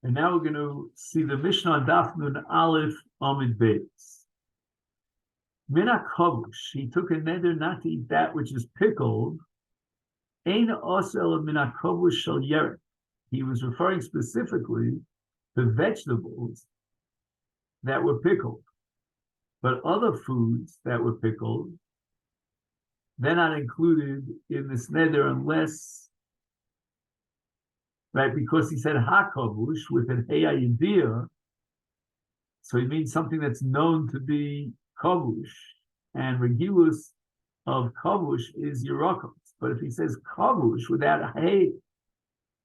And now we're going to see the Mishnah on Daf Nun Aleph Amid Beis. Mina kavush, he took a neder not to eat that which is pickled. Ein osel mina kavush shel yerek. He was referring specifically to vegetables that were pickled, but other foods that were pickled, they're not included in this neder unless, right? Because he said hakavush with an heyayidia, so he means something that's known to be kavush, and regulus of kavush is yerakos. But if he says kavush without a hey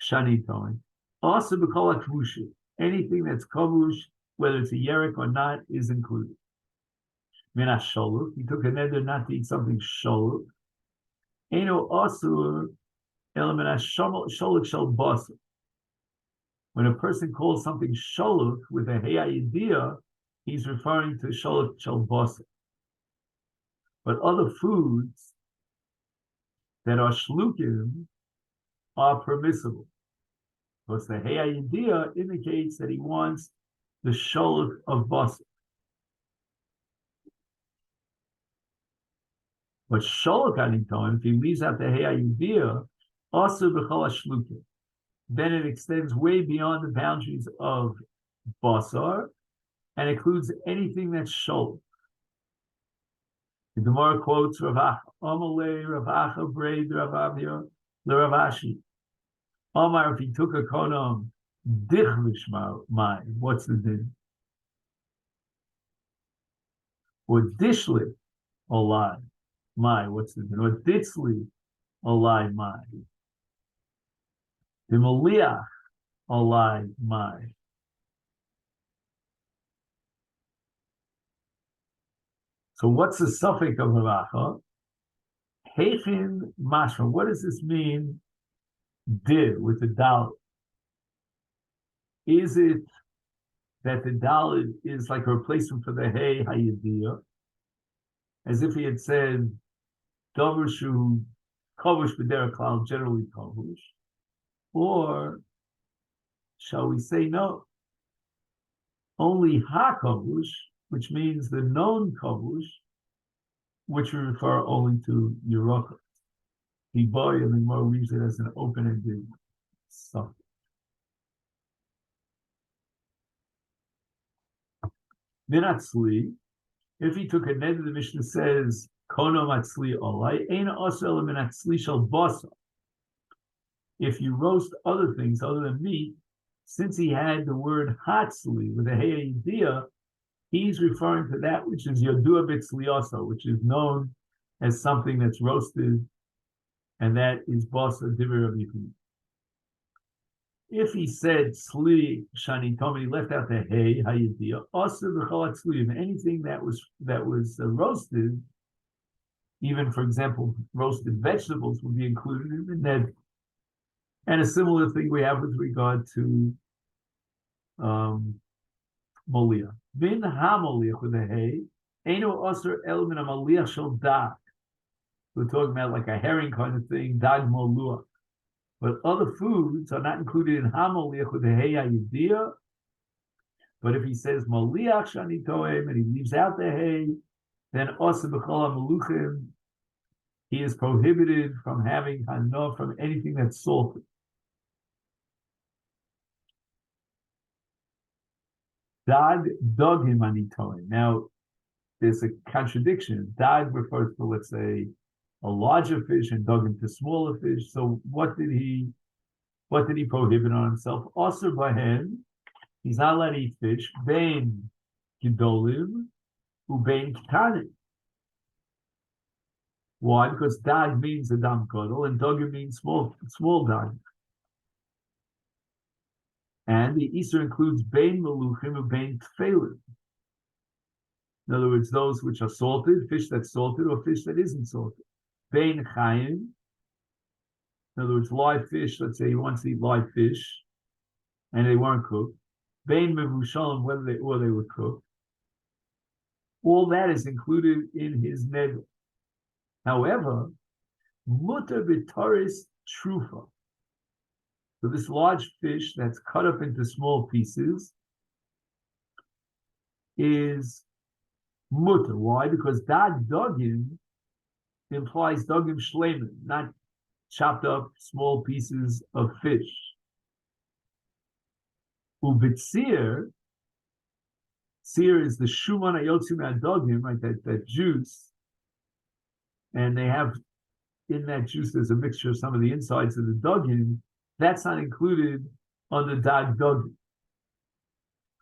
shaniton, also b'kol hakvushim, anything that's kavush, whether it's a yerek or not, is included. Mina sholuk, he took a neder not to eat something sholuk. Eno asur elamina sholuk shel basar. When a person calls something sholuk with a heyayidia, he's referring to sholuk shel basar. But other foods that are shlukim are permissible, because the heyayidia indicates that he wants the sholuk of basar. But sholuk aniton, if he leaves out the heyayidia, also b'chol shlukim, then it extends way beyond the boundaries of basar and includes anything that's sholuk. The Gemara quotes Rav Acha, Amalei, Rav Acha, Braid, Rav Avia, Rav Ashi. Omar, if he took a konam, dichlish mai, what's the din? Or dishli, olai, mai, what's the din? Or ditzli, olai, mai. The maliach, olai, mai. So what's the suffix of Rav Heichin mashma. What does this mean? Did with the dalet. Is it that the dalet is like a replacement for the hey hayidia, as if he had said davar shu kavush b'derech klal, generally kavush, or shall we say no? Only ha kavush, which means the known kavush, which we refer only to yerakos. The boy and the Gemara leaves it as an open-ended suffix. Minatzli, if he took a neder, the Mishnah says kono matzli olai ein osel minatzli shel basa. If you roast other things other than meat, since he had the word hatzli with a heyayidia, he's referring to that which is yodua b'tzliasa, which is known as something that's roasted, and that is basa divrei Rabbi Yehuda. If he said tzli shani tomi, he left out the hey hayidia, also b'chol tzli, anything that was roasted, even for example roasted vegetables, would be included in the neder. And a similar thing we have with regard to molia. Bin ha-moliach with a hey, eno osir el min ha-moliach shel dag. We're talking about like a herring kind of thing, dag moluach. But other foods are not included in ha-moliach with a hey hayidia. But if he says moliach shani toem and he leaves out the hey, then osir b'chol ha-meluchim, he is prohibited from having hanof from anything that's salted. Dag dogim anitoim. Now, there's a contradiction. Dag refers to, let's say, a larger fish, and dogim to smaller fish. So, what did he prohibit on himself? Also, by him, he's not allowed to eat fish. Bein gidolim, ubein ktanim. Why? Because dag means a dam gadol, and dogim means small dag. And the Easter includes bein meluchim and bein tfeilim. In other words, those which are salted, fish that's salted, or fish that isn't salted. Bein chayim. In other words, live fish. Let's say he wants to eat live fish, and they weren't cooked. Bein mevushalim, whether they were cooked. All that is included in his neder. However, mutar b'taris trufa. So this large fish that's cut up into small pieces is mutter. Why? Because dag dogim implies dogim shleiman, not chopped up small pieces of fish. Ubitzir, sear is the shuman ayotzim adogim, right? That juice, and they have in that juice there's a mixture of some of the insides of the dogim. That's not included on the dag dogim.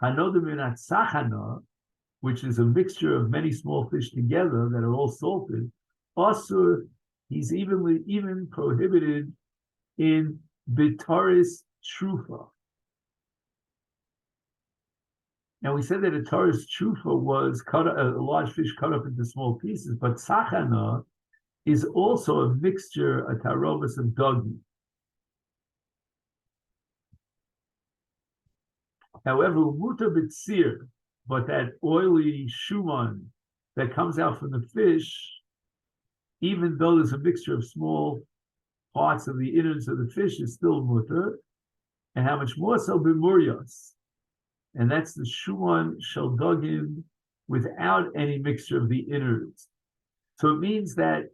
Hanodim minat sachana, which is a mixture of many small fish together that are all salted. Also, he's even prohibited in bitaris trufa. Now we said that a taris trufa was a large fish cut up into small pieces, but sachana is also a mixture, a tarobas of doggy. However, muta bitsir, but that oily shuman that comes out from the fish, even though there's a mixture of small parts of the innards of the fish, is still mutter. And how much more so b'muryas? And that's the shuman shaldogim without any mixture of the innards. So it means that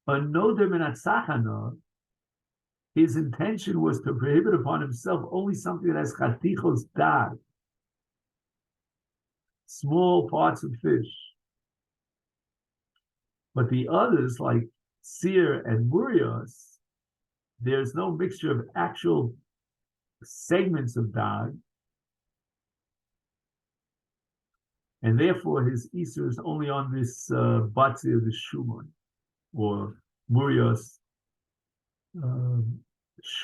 a nodem and atzachana, his intention was to prohibit upon himself only something that has chatichos dag, small parts of fish. But the others, like seer and murios, there's no mixture of actual segments of dag, and therefore his Isur is only on this batzi of the shuman, or murios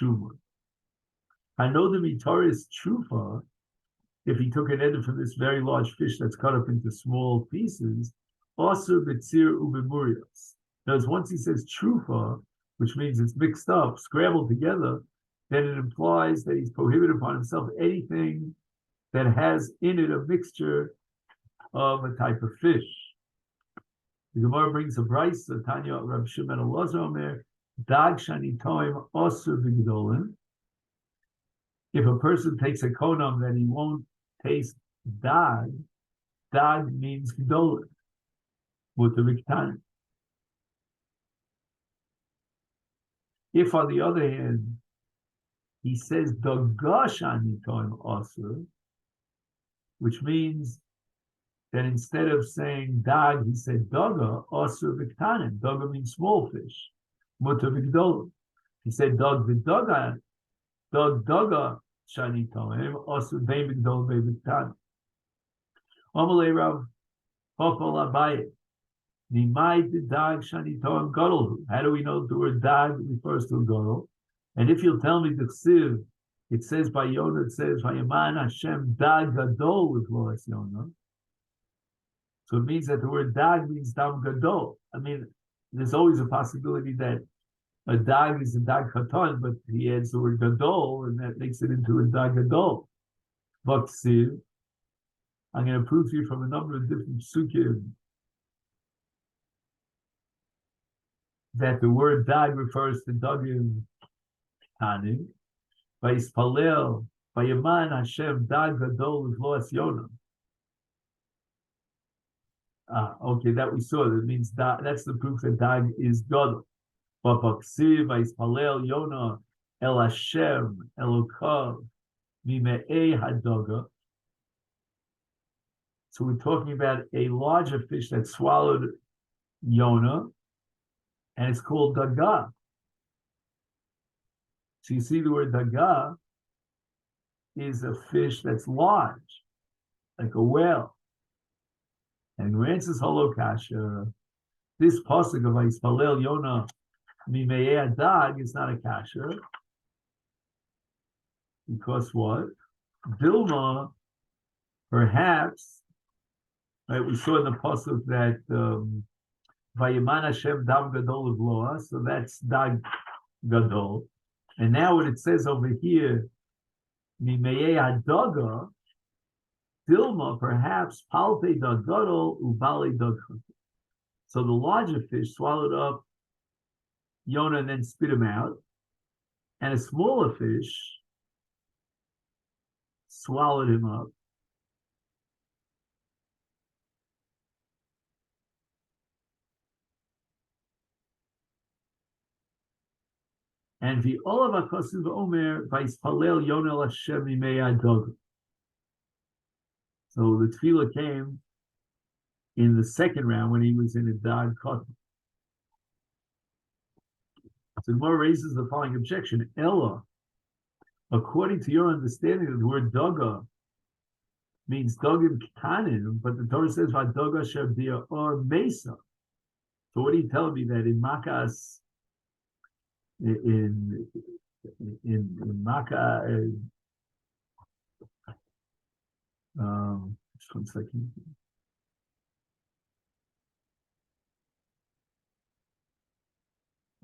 shuman. I know the mitaris trufa, if he took an end from this very large fish that's cut up into small pieces, also betzir ubemurios. Now, once he says trufa, which means it's mixed up, scrambled together, then it implies that he's prohibited upon himself anything that has in it a mixture of a type of fish. The Gemara brings a brisa, Tanya Rab Shimon Elazar Omer, dag shani toim osur b'gedolim. If a person takes a konam that he won't taste dag, dag means gedolim, mutar b'ktanim. If, on the other hand, he says daga shani toim osur, which means that instead of saying dag, he said daga, osur b'ktanim. Daga means small fish, mutar b'gedolim. He said dag v'daga, dag daga shani toim, osur bein b'gedolim bein b'ktanim. Amalei Rav Popol Abaye. Nimai the dag shani toim gadol. How do we know the word dag refers to a gadol? And if you'll tell me the chsiv, it says by Yonah, it says Vayaman Hashem dag gadol with Lois Yonah. So it means that the word dag means dam gadol. I mean, there's always a possibility that a dag is a dag katan, but he adds the word gadol, and that makes it into a dag gadol. But see, I'm going to prove to you from a number of different psukim that the word dag refers to dagim tanim. By Ispalel, by Yaman Hashem dag gadol with Lois Yonah. Okay, that we saw. That means that's the proof that dag is gadol. But Baksiv, by Ispalel Yonah El Hashem Elokav Mime'ei Hadaga. So we're talking about a larger fish that swallowed Yonah, and it's called daga. So you see the word daga is a fish that's large, like a whale. And Rancis Holokasha, this pasuk of Ispalel Yonah Mimei Adag is not a kasha. Because what? Dilma, perhaps, right, we saw in the pasuk that Vayiman Hashem Dam Gadol V'loa, so that's Dag Gadol. And now what it says over here, Mimei Adaga, Dilma, perhaps Palte Dag Gadol Ubali Dag. So the larger fish swallowed up Yonah and then spit him out, and a smaller fish swallowed him up. And the Olav HaKosiv Omer Vaispalel Yonel Hashem Mimei Adog. So the tefillah came in the second round when he was in a Dad Kotel. So Gemara raises the following objection: Ella, according to your understanding, the word Daga means Dagim Ketanim, but the Torah says Vadaga Shabdia or Mesa. So what are you telling me that in Makas, in Makkah, just 1 second.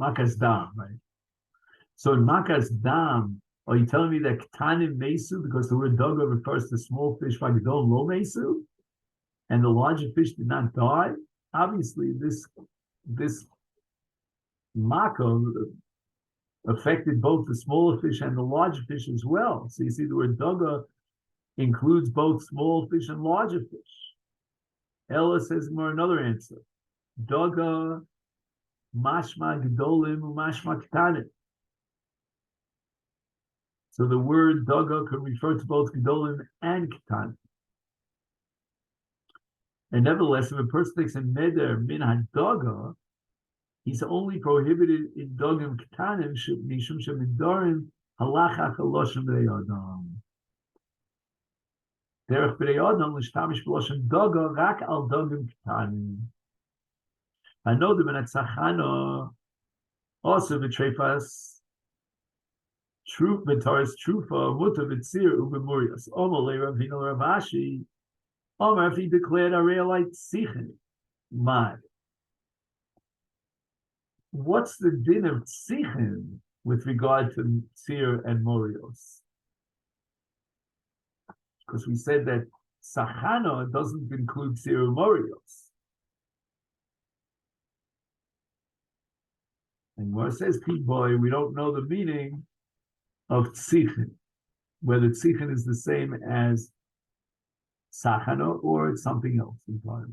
Makas Dam, right? So in Makas Dam, are you telling me that Ketanim Mesu, because the word Daga refers to small fish, Vagdol Lo Mesu, and the larger fish did not die? Obviously, this Makkah affected both the smaller fish and the larger fish as well. So you see the word Daga includes both small fish and larger fish. Ella says more another answer. Daga mashma gedolim umashma ketanim. So the word Daga could refer to both gedolim and ketanim. And nevertheless, if a person takes a neder min hadaga, he's only prohibited in dogim ketanim mishum shemidarim halacha chaloshim b'nei adam. Derech b'nei adam l'shtamish b'loshim daga rak al dogim ketanim. I know that when tzachana also v'trefas truth v'taris trufa muta v'tzir u'b'murias omalei Ravina Ravashi Omar if he declared a reelite sichin mad. What's the din of tzichin with regard to tzir and morios? Because we said that sachana doesn't include tzir and morios. And where it says P-boy, we don't know the meaning of tzichin, whether tzichin is the same as sachana or it's something else entirely.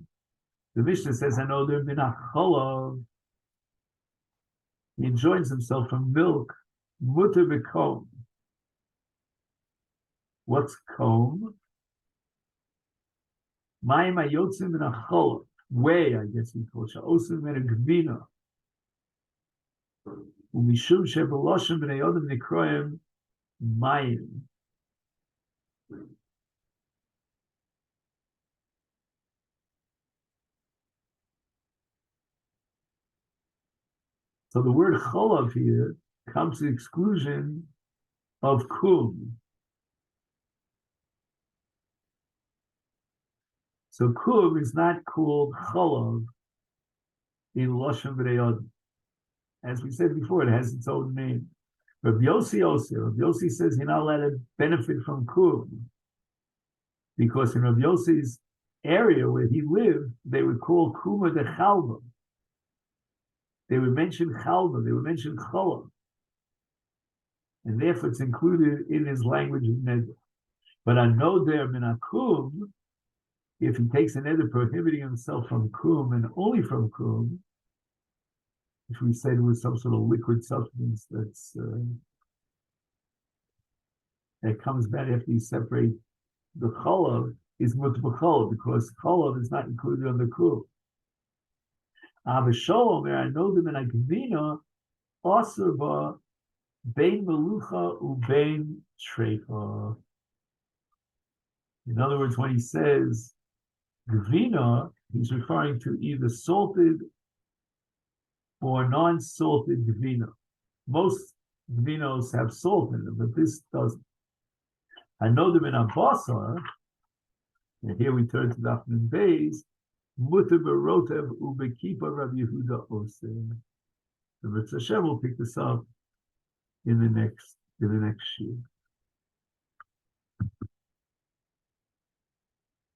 The Mishnah says, I know there been a cholav. He enjoys himself from milk, mutter v'kom. What's kom? Mayim hayotzim min hachol. Way, I guess we call it. Sha'osim min ha'gvina. U'mishum she'b'loshim b'nei odom nikroim mayim. So the word cholav here comes to the exclusion of kum. So kum is not called cholav in Lashon B'nei Adam. As we said before, it has its own name. Rabbi Yossi says you're not allowed to benefit from kum because in Rabbi Yossi's area where he lived, they would call kuma de chalva. They would mention chalva, they would mention cholav. And therefore it's included in his language of neder. But I know there min hakum, if he takes a neder prohibiting himself from kum and only from kum, which we said was some sort of liquid substance that comes back after you separate the cholav, is mutbachol, because cholav is not included on the kum. Avasholom, I know them in Agvina, Osirba, Bein Melucha, Ubein Treifa. In other words, when he says Gvina, he's referring to either salted or non-salted Gvina. Most Gvinos have salt in them, but this doesn't. I know them in Abasar, and here we turn to the Afnan Beis, Mutter berotev ubekipa Rabbi Yehuda Osir. The Ritz Hashem will pick this up in the next year.